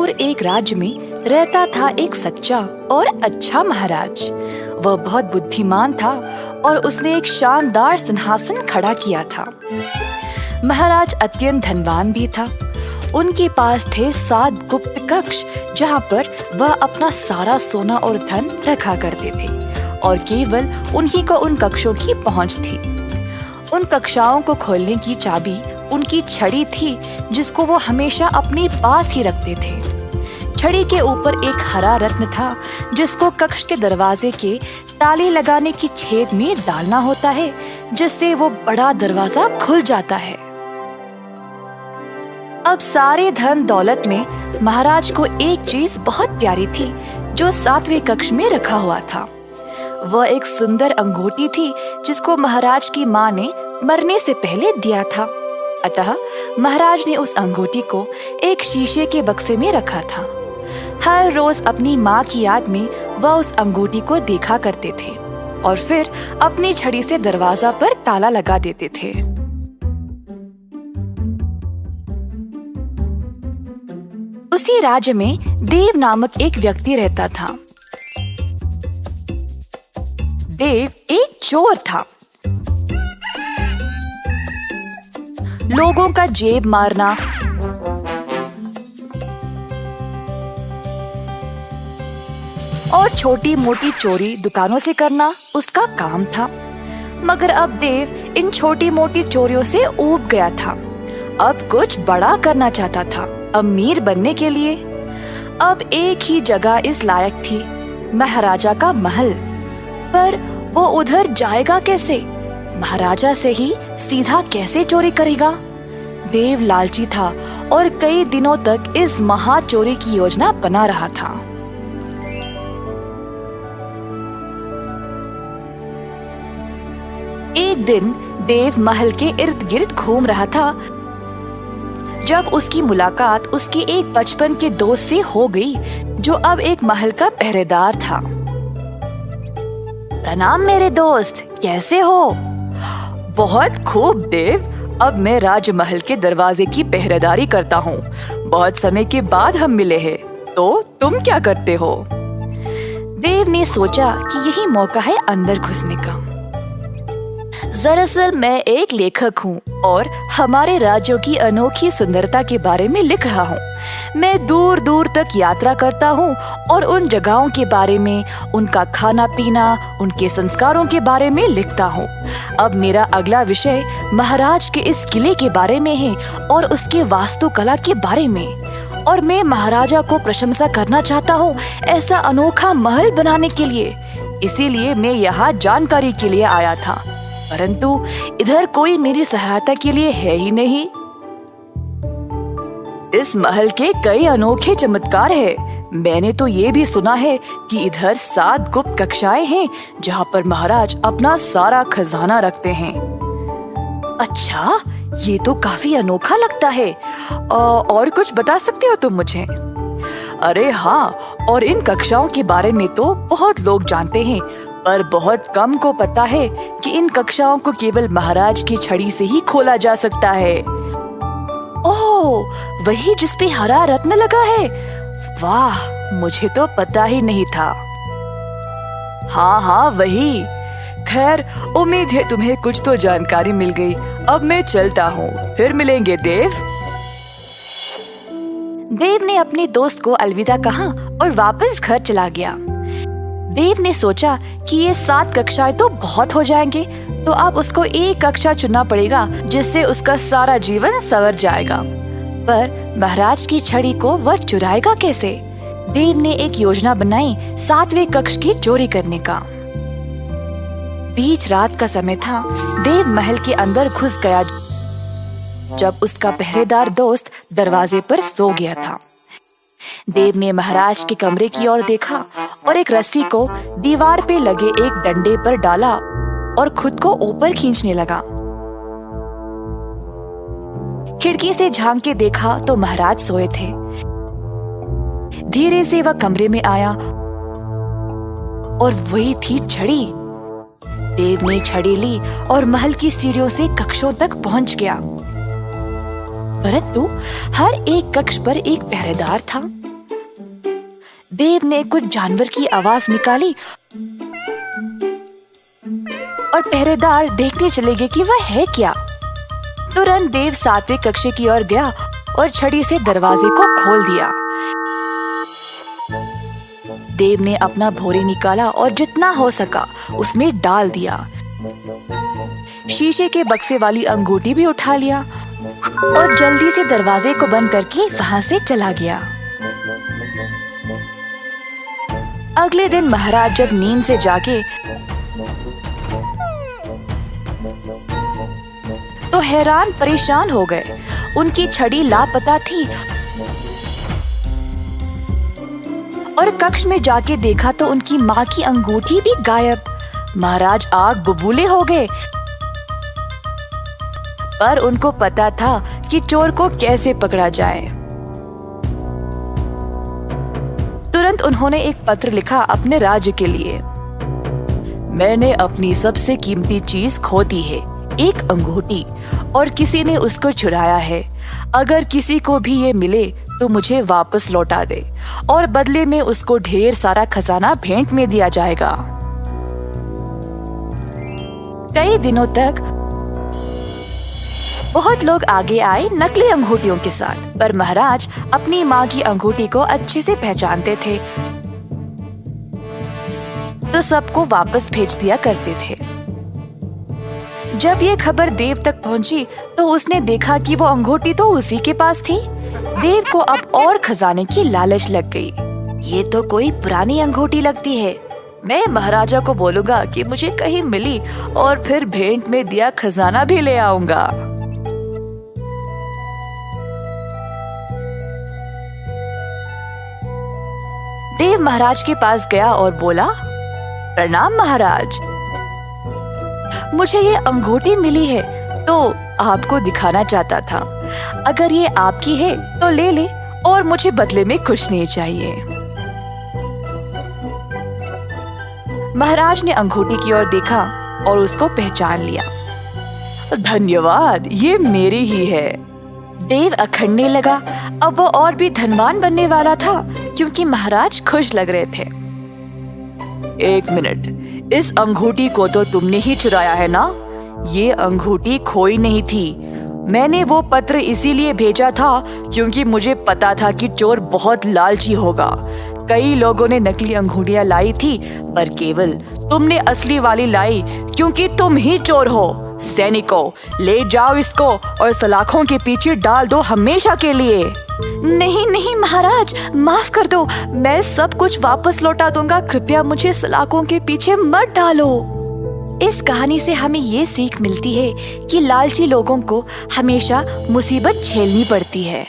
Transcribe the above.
दूर एक राज्य में रहता था एक सच्चा और अच्छा महाराज। वह बहुत बुद्धिमान था और उसने एक शानदार सिंहासन खड़ा किया था। महाराज अत्यंत धनवान भी था। उनके पास थे 7 गुप्त कक्ष जहाँ पर वह अपना सारा सोना और धन रखा करते थे और केवल उन्हीं को उन कक्षों की पहुँच थी। उन कक्षाओं को खोलने की चाबी उनकी छड़ी थी, जिसको वो हमेशा अपने पास ही रखते थे। छड़ी के ऊपर एक हरा रत्न था, जिसको कक्ष के दरवाजे के ताले लगाने की छेद में डालना होता है, जिससे वो बड़ा दरवाजा खुल जाता है। अब सारे धन दौलत में महाराज को एक चीज बहुत प्यारी थी, जो 7वें कक्ष में रखा हुआ था। वह एक सुंदर अंगूठी थी, जिसको महाराज की माँ ने मरने से पहले दिया था। अतः महाराज ने उस अंगूठी को एक शीशे के बक्से में रखा था। हर रोज अपनी माँ की याद में वह उस अंगूठी को देखा करते थे और फिर अपनी छड़ी से दरवाजा पर ताला लगा देते थे। उसी राज्य में देव नामक एक व्यक्ति रहता था। देव एक चोर था। लोगों का जेब मारना, और छोटी मोटी चोरी दुकानों से करना उसका काम था। मगर अब देव इन छोटी मोटी चोरियों से ऊब गया था। अब कुछ बड़ा करना चाहता था, अमीर बनने के लिए। अब एक ही जगह इस लायक थी, महाराजा का महल। पर वो उधर जाएगा कैसे? महाराजा से ही सीधा कैसे चोरी करेगा? देव लालची था और कई दिनों तक इस महा चोरी की योजना बना रहा था। एक दिन देव महल के इर्द गिर्द घूम रहा था, जब उसकी मुलाकात उसके एक बचपन के दोस्त से हो गई, जो अब एक महल का पहरेदार था। प्रणाम मेरे दोस्त, कैसे हो? बहुत खूब देव, अब मैं राजमहल के दरवाजे की पहरेदारी करता हूँ। बहुत समय के बाद हम मिले हैं, तो तुम क्या करते हो? देव ने सोचा कि यही मौका है अंदर घुसने का। दरअसल मैं एक लेखक हूँ और हमारे राज्यों की अनोखी सुंदरता के बारे में लिख रहा हूँ। मैं दूर दूर तक यात्रा करता हूँ और उन जगहों के बारे में, उनका खाना पीना, उनके संस्कारों के बारे में लिखता हूँ। अब मेरा अगला विषय महाराज के इस किले के बारे में है और उसके वास्तुकला के बारे में। और मैं महाराजा को प्रशंसा करना चाहता हूँ ऐसा अनोखा महल बनाने के लिए। इसीलिए मैं यहाँ जानकारी के लिए आया था, परंतु इधर कोई मेरी सहायता के लिए है ही नहीं। इस महल के कई अनोखे चमत्कार हैं। मैंने तो ये भी सुना है कि इधर 7 गुप्त कक्षाएं हैं, जहाँ पर महाराज अपना सारा खजाना रखते हैं। अच्छा, ये तो काफी अनोखा लगता है। और कुछ बता सकते हो तुम मुझे? अरे हाँ, और इन कक्षाओं के बारे में तो बहुत लोग जानते हैं, पर बहुत कम को पता है कि इन कक्षाओं को केवल महाराज की छड़ी से ही खोला जा सकता है। ओह, वही जिस पे हरा रत्न लगा है? वाह, मुझे तो पता ही नहीं था। हाँ, वही। खैर, उम्मीद है तुम्हें कुछ तो जानकारी मिल गई। अब मैं चलता हूँ, फिर मिलेंगे देव। देव ने अपने दोस्त को अलविदा कहा और वापस घर चला गया। देव ने सोचा कि ये 7 कक्षाएं तो बहुत हो जाएंगे, तो अब उसको एक कक्षा चुनना पड़ेगा जिससे उसका सारा जीवन संवर जाएगा। पर महाराज की छड़ी को वह चुराएगा कैसे? देव ने एक योजना बनाई 7वें कक्ष की चोरी करने का। बीच रात का समय था। देव महल के अंदर घुस गया जब उसका पहरेदार दोस्त दरवाजे पर सो गया था। देव ने महाराज के कमरे की ओर देखा और एक रस्सी को दीवार पे लगे एक डंडे पर डाला और खुद को ऊपर खींचने लगा। खिड़की से झांक के देखा तो महाराज सोए थे। धीरे से वह कमरे में आया और वही थी छड़ी। देव ने छड़ी ली और महल की सीढ़ियों से कक्षों तक पहुंच गया, परंतु हर एक कक्ष पर एक पहरेदार था। देव ने कुछ जानवर की आवाज निकाली और पहरेदार देखने चले गए कि वह है क्या। तुरंत देव 7वें कक्ष की ओर गया और छड़ी से दरवाजे को खोल दिया। देव ने अपना भोरे निकाला और जितना हो सका उसमें डाल दिया। शीशे के बक्से वाली अंगूठी भी उठा लिया और जल्दी से दरवाजे को बंद करके वहां से चला गया। अगले दिन महाराज जब नींद से जागे तो हैरान परेशान हो गए। उनकी छड़ी लापता थी और कक्ष में जाके देखा तो उनकी माँ की अंगूठी भी गायब। महाराज आग बबूले हो गए, पर उनको पता था कि चोर को कैसे पकड़ा जाए। तुरंत उन्होंने एक पत्र लिखा अपने राज्य के लिए। मैंने अपनी सबसे कीमती चीज खो दी है, एक अंगूठी, और किसी ने उसको चुराया है। अगर किसी को भी ये मिले तो मुझे वापस लौटा दे और बदले में उसको ढेर सारा खजाना भेंट में दिया जाएगा। कई दिनों तक बहुत लोग आगे आए नकली अंगूठियों के साथ, पर महाराज अपनी माँ की अंगूठी को अच्छे से पहचानते थे तो सबको वापस भेज दिया करते थे। जब ये खबर देव तक पहुंची तो उसने देखा कि वो अंगूठी तो उसी के पास थी। देव को अब और खजाने की लालच लग गई। ये तो कोई पुरानी अंगूठी लगती है। मैं महाराजा को बोलूंगा कि मुझे कहीं मिली और फिर भेंट में दिया खजाना भी ले आऊंगा। देव महाराज के पास गया और बोला, प्रणाम महाराज, मुझे ये अंगूठी मिली है तो आपको दिखाना चाहता था। अगर ये आपकी है तो ले ले और मुझे बदले में कुछ नहीं चाहिए। महाराज ने अंगूठी की ओर देखा और उसको पहचान लिया। धन्यवाद, ये मेरी ही है। देव अखड़ने लगा। अब वो और भी धनवान बनने वाला था क्योंकि महाराज खुश लग रहे थे। एक मिनट, इस अंगूठी को तो तुमने ही चुराया है ना? ये अंगूठी खोई नहीं थी। मैंने वो पत्र इसीलिए भेजा था क्योंकि मुझे पता था कि चोर बहुत लालची होगा। कई लोगों ने नकली अंगूठियां लाई थी, पर केवल तुमने असली वाली लाई क्योंकि तुम ही चोर हो। सैनिकों, ले जाओ इसको और सलाखों के पीछे डाल दो हमेशा के लिए। नहीं नहीं महाराज, माफ कर दो, मैं सब कुछ वापस लौटा दूंगा। कृपया मुझे सलाखों के पीछे मत डालो। इस कहानी से हमें ये सीख मिलती है कि लालची लोगों को हमेशा मुसीबत झेलनी पड़ती है।